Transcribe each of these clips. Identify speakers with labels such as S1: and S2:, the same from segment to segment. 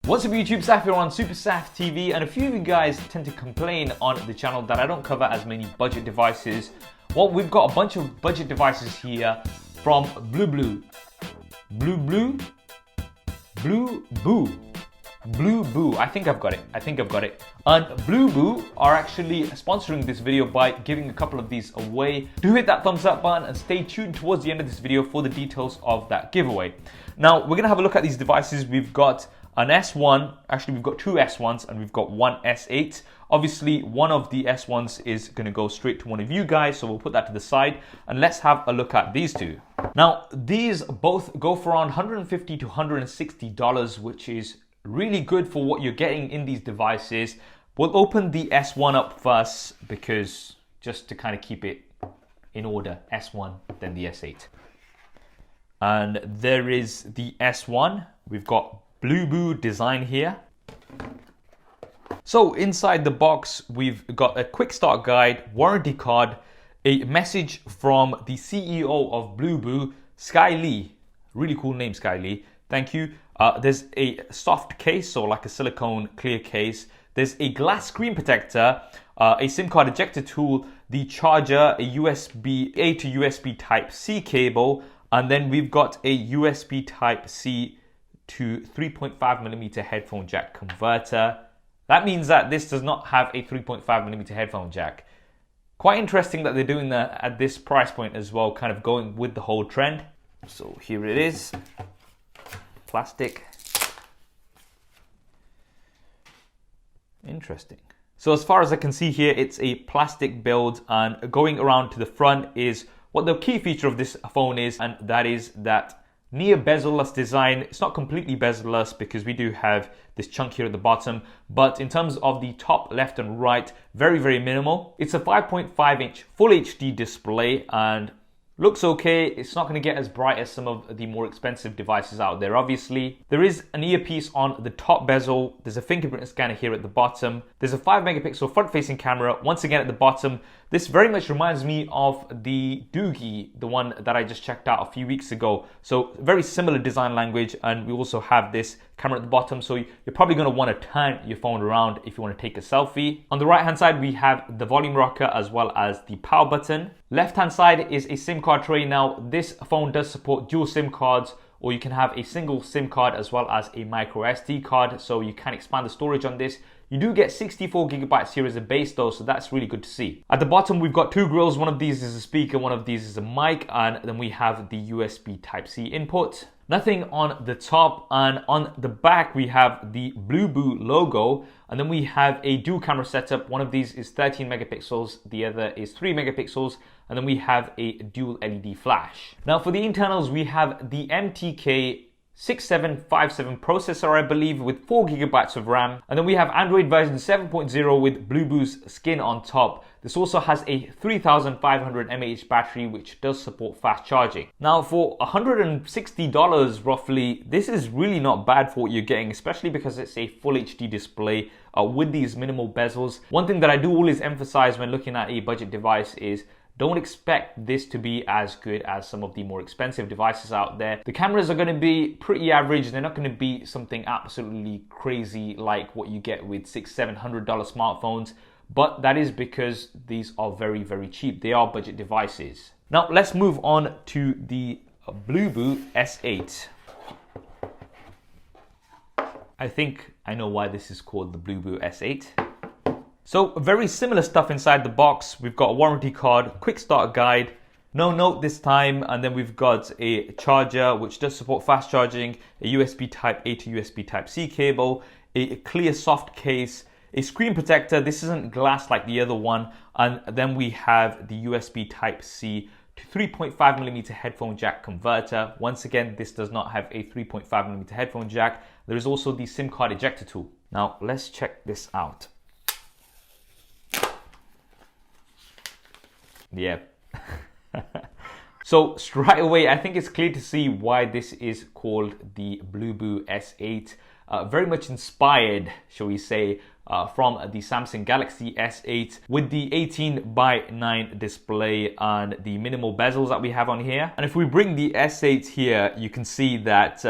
S1: What's up YouTube, Saf here on SuperSaf TV, and a few of you guys tend to complain on the channel that I don't cover as many budget devices. Well, we've got a bunch of budget devices here from BLUBOO, BLUBOO. I think I've got it. And BLUBOO are actually sponsoring this video by giving a couple of these away. Do hit that thumbs up button and stay tuned towards the end of this video for the details of that giveaway. Now, we're gonna have a look at these devices. We've got an S1, actually we've got two S1s and we've got one S8. Obviously, one of the S1s is gonna go straight to one of you guys, so we'll put that to the side and let's have a look at these two. Now, these both go for around $150 to $160, which is really good for what you're getting in these devices. We'll open the S1 up first because just to kind of keep it in order, S1, then the S8. And there is the S1. We've got BLUBOO design here. So inside the box, we've got a quick start guide, warranty card, a message from the CEO of BLUBOO, Sky Lee. Really cool name, Sky Lee. Thank you. There's a soft case, so like a silicone clear case. There's a glass screen protector, a SIM card ejector tool, the charger, a USB A to USB Type-C cable, and then we've got a USB Type-C to 3.5mm headphone jack converter. That means that this does not have a 3.5mm headphone jack. Quite interesting that they're doing that at this price point as well, kind of going with the whole trend. So here it is. Plastic. Interesting. So as far as I can see here, it's a plastic build, and going around to the front is what the key feature of this phone is, and that is that near bezel-less design. It's not completely bezel-less because we do have this chunk here at the bottom, but in terms of the top left and right, very, very minimal. It's a 5.5-inch full HD display and looks okay. It's not going to get as bright as some of the more expensive devices out there, obviously. There is an earpiece on the top bezel. There's a fingerprint scanner here at the bottom. There's a 5-megapixel front-facing camera, once again at the bottom. This very much reminds me of the Doogie, the one that I just checked out a few weeks ago. So very similar design language, and we also have this camera at the bottom, so you're probably going to want to turn your phone around if you want to take a selfie. On the right hand side, we have the volume rocker as well as the power button. Left hand side is a SIM card tray. Now, this phone does support dual SIM cards, or you can have a single SIM card as well as a micro SD card, so you can expand the storage on this. You do get 64 gigabytes here as a base though, so that's really good to see. At the bottom, we've got two grills. One of these is a speaker, one of these is a mic, and then we have the USB Type-C input. Nothing on the top, and on the back we have the BLUBOO logo, and then we have a dual camera setup. One of these is 13 megapixels, the other is 3 megapixels, and then we have a dual LED flash. Now for the internals, we have the MTK 6757 processor, I believe, with 4 gigabytes of RAM. And then we have Android version 7.0 with BLUBOO's skin on top. This also has a 3500 mAh battery, which does support fast charging. Now for $160 roughly, this is really not bad for what you're getting, especially because it's a full HD display with these minimal bezels. One thing that I do always emphasize when looking at a budget device is don't expect this to be as good as some of the more expensive devices out there. The cameras are going to be pretty average. They're not going to be something absolutely crazy like what you get with $600-700 smartphones, but that is because these are very, very cheap. They are budget devices. Now let's move on to the BLUBOO S8. I think I know why this is called the BLUBOO S8. So very similar stuff inside the box. We've got a warranty card, quick start guide, no note this time, and then we've got a charger which does support fast charging, a USB Type A to USB Type-C cable, a clear soft case, a screen protector. This isn't glass like the other one, and then we have the USB Type-C to 3.5mm headphone jack converter. Once again, this does not have a 3.5mm headphone jack. There is also the SIM card ejector tool. Now let's check this out. Yeah. So straight away, I think it's clear to see why this is called the BLUBOO S8. Very much inspired, shall we say, from the Samsung Galaxy S8 with the 18:9 display and the minimal bezels that we have on here. And if we bring the S8 here, you can see that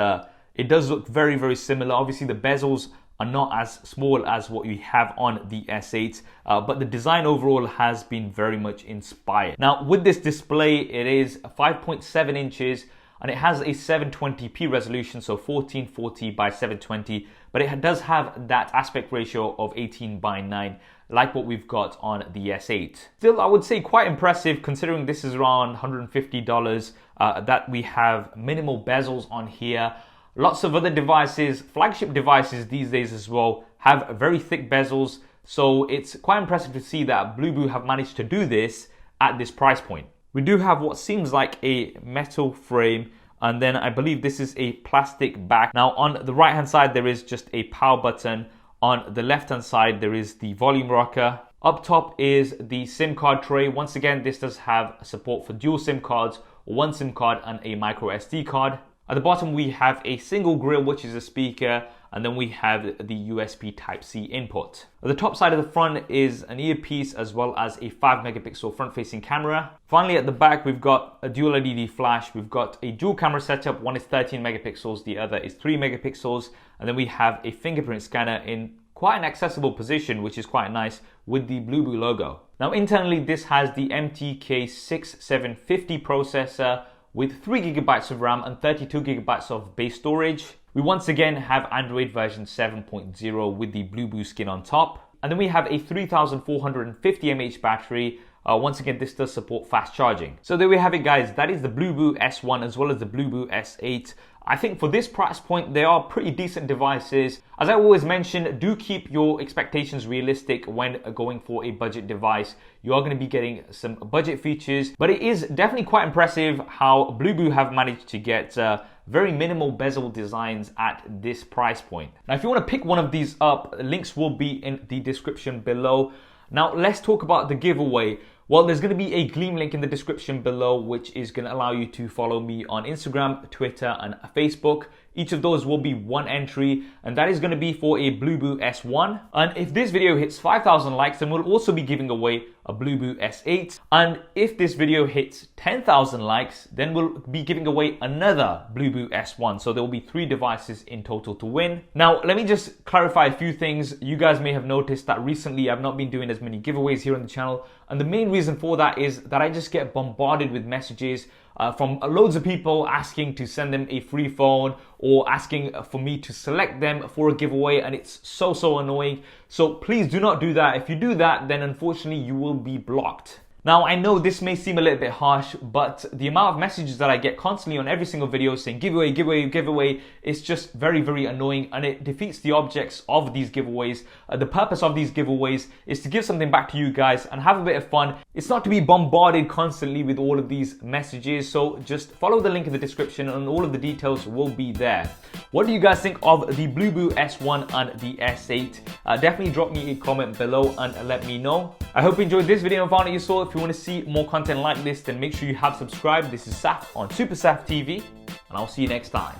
S1: it does look very, very similar. Obviously the bezels are not as small as what we have on the S8, but the design overall has been very much inspired. Now with this display, it is 5.7 inches and it has a 720p resolution, so 1440 by 720, but it does have that aspect ratio of 18:9, like what we've got on the S8. Still, I would say quite impressive considering this is around $150, that we have minimal bezels on here. Lots of other devices, flagship devices these days as well, have very thick bezels, so it's quite impressive to see that Blueboo have managed to do this at this price point. We do have what seems like a metal frame, and then I believe this is a plastic back. Now on the right hand side there is just a power button. On the left hand side there is the volume rocker. Up top is the SIM card tray. Once again, this does have support for dual SIM cards, one SIM card and a micro SD card. At the bottom we have a single grill, which is a speaker, and then we have the USB Type-C input. At the top side of the front is an earpiece as well as a 5 megapixel front-facing camera. Finally at the back we've got a dual LED flash, we've got a dual camera setup, one is 13 megapixels, the other is 3 megapixels, and then we have a fingerprint scanner in quite an accessible position, which is quite nice, with the Blueboo logo. Now internally this has the MTK6750 processor, with 3 GB of RAM and 32 GB of base storage. We once again have Android version 7.0 with the Blueboo skin on top. And then we have a 3450 mAh battery. Once again, this does support fast charging. So there we have it, guys. That is the Blueboo S1 as well as the Blueboo S8. I think for this price point, they are pretty decent devices. As I always mention, do keep your expectations realistic when going for a budget device. You are going to be getting some budget features, but it is definitely quite impressive how Blueboo have managed to get very minimal bezel designs at this price point. Now, if you want to pick one of these up, links will be in the description below. Now, let's talk about the giveaway. Well, there's going to be a Gleam link in the description below, which is going to allow you to follow me on Instagram, Twitter, and Facebook. Each of those will be one entry, and that is going to be for a Blueboo S1. And if this video hits 5,000 likes, then we'll also be giving away a Blueboo S8. And if this video hits 10,000 likes, then we'll be giving away another Blueboo S1. So there will be 3 devices in total to win. Now, let me just clarify a few things. You guys may have noticed that recently I've not been doing as many giveaways here on the channel. And the main reason for that is that I just get bombarded with messages from loads of people asking to send them a free phone or asking for me to select them for a giveaway, and it's so annoying. So please do not do that. If you do that, then unfortunately you will be blocked. Now, I know this may seem a little bit harsh, but the amount of messages that I get constantly on every single video saying giveaway, giveaway, giveaway, is just very annoying, and it defeats the objects of these giveaways. The purpose of these giveaways is to give something back to you guys and have a bit of fun. It's not to be bombarded constantly with all of these messages, so just follow the link in the description and all of the details will be there. What do you guys think of the Blueboo S1 and the S8? Definitely drop me a comment below and let me know. I hope you enjoyed this video and found it useful. If you want to see more content like this, then make sure you have subscribed. This is Saf on SuperSaf TV, and I'll see you next time.